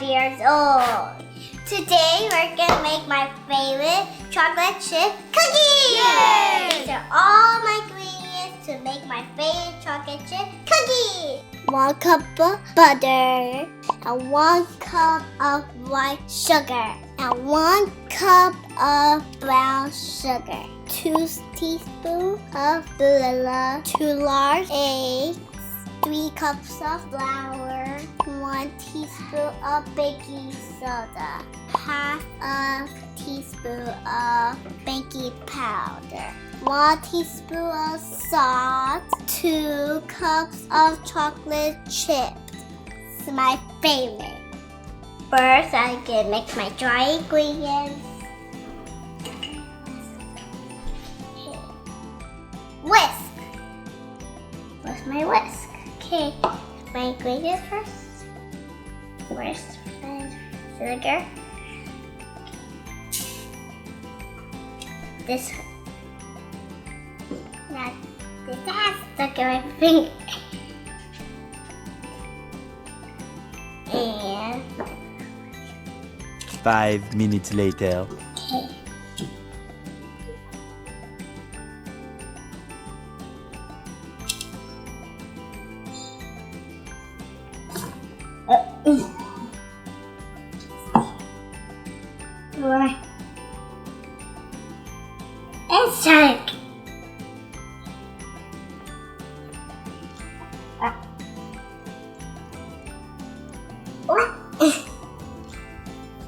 years old. Today we're gonna make my favorite chocolate chip cookies! Yay! These are all my ingredients to make my favorite chocolate chip cookies. 1 cup of butter, and 1 cup of white sugar, and 1 cup of brown sugar, 2 teaspoons of vanilla, 2 large eggs, 3 cups of flour, 1 teaspoon of baking soda, half a teaspoon of baking powder, 1 teaspoon of salt, 2 cups of chocolate chips. It's my favorite. First, I can mix my dry ingredients. Whisk. Where's my whisk? Okay, my ingredients first. First, sugar. This has stuck in my finger. And 5 minutes later. okay. It's like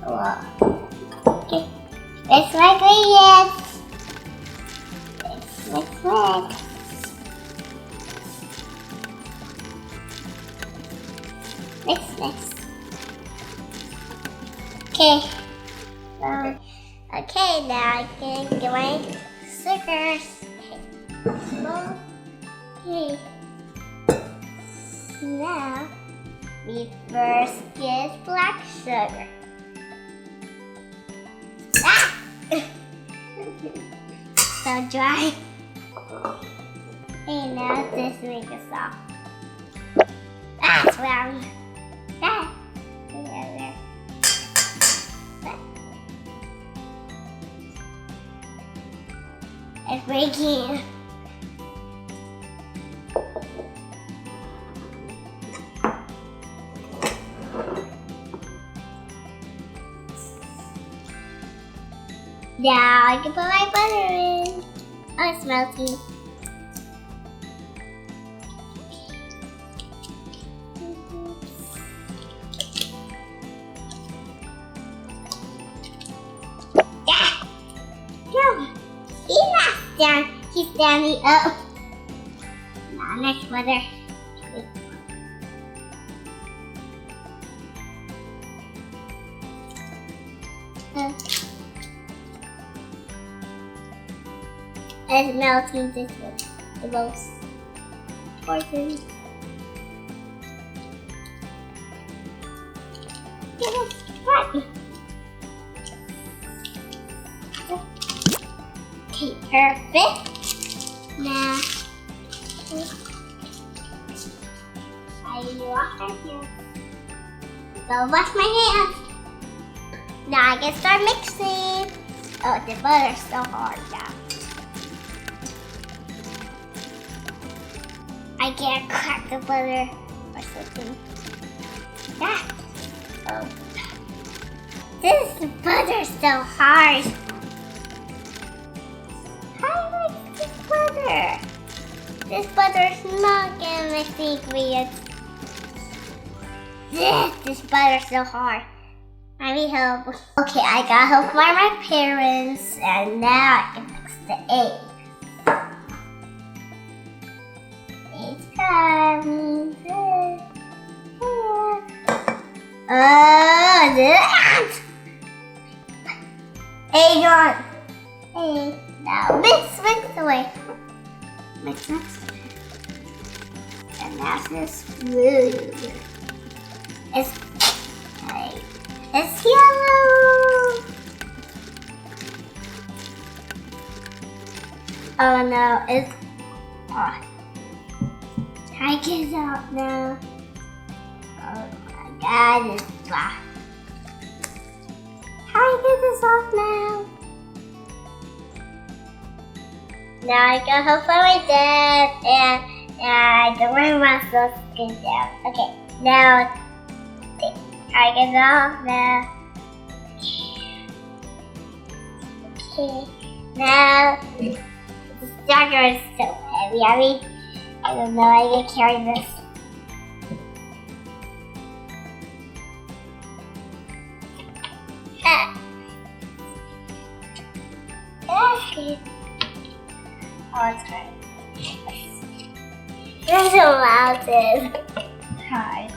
what? Okay. Let's make ingredients. Let's mix. Mix. Okay. Okay, now I can get my sugars. Okay. Now we first get black sugar. Ah! So dry. And now this makes it soft. That's round. That. It's breaking. Now I can put my butter in. Oh, it's melting. He's standing up. Now next butter. It's melting this one. The most important. Okay, perfect. Now, I wash my hands. Go wash my hands. Now I can start mixing. Oh, the butter's so hard now. I can't crack the butter or something. Ah. Oh. This butter's so hard. This butter's not gonna mix the ingredients. This butter's so hard. I need help. Okay, I got help by my parents, and now I can mix the egg. It's coming. That! Egg on. Egg. Now mix away. Mix. And that's this blue. It's yellow. Oh no, it's hot. Try to get it out now. Oh my god, it's black. How do I get this off now? Now I go home for my dad and I don't wear my muscles skin down. Okay, now I get it off now. Okay, now the starter is so heavy. I don't know, I can carry this. Okay. Oh, it's hard. There's a mountain. Hard.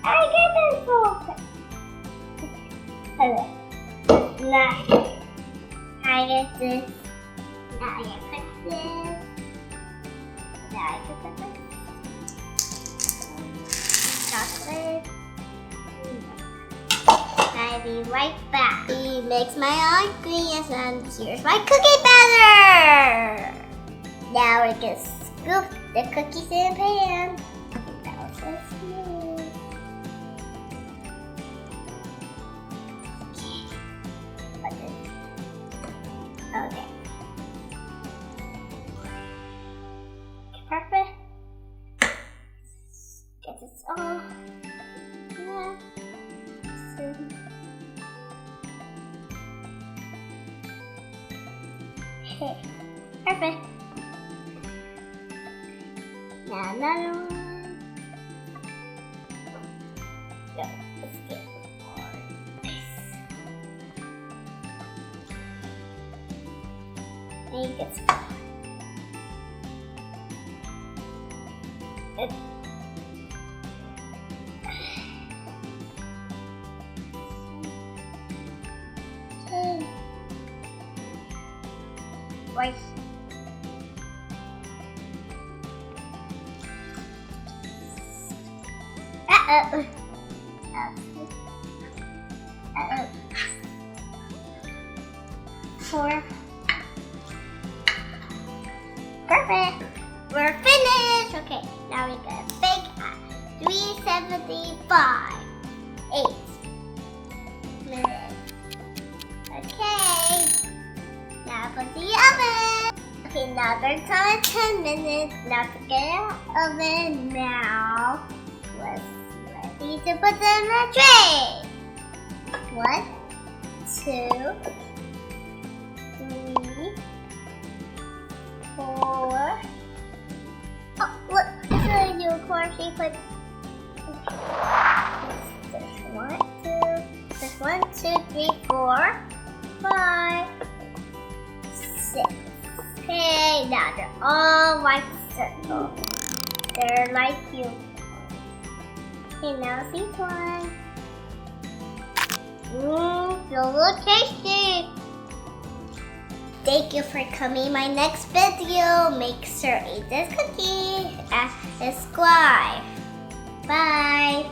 I get this open. Okay. Now, I get this. Now I can put this. Now I can put this. Chocolate. I'll be right back. He makes my ingredients and here's my cookie batter. Now we can scoop the cookies in the pan. That was so smooth. Okay. Perfect. Get this all. Yeah. Okay, perfect. Now another one. Go, let's get more. I think it's fine. Right. Uh-oh. Uh-oh. 4. Perfect. We're finished. Okay, now we got a bake at 375. 8 minutes. Okay. Now put the oven. Okay, now they're done 10 minutes. Now to get out of the oven now. Let's ready to put them in a tray. 1, 2, 3, 4. Oh, look! That's what I do. Of course, she put. There's 1, 2, 3, 4, 5, 6. Okay, now they're all like circles. They're like you. Okay, now see one. Feel so tasty. Thank you for coming my next video. Make sure to eat this cookie and subscribe. Bye.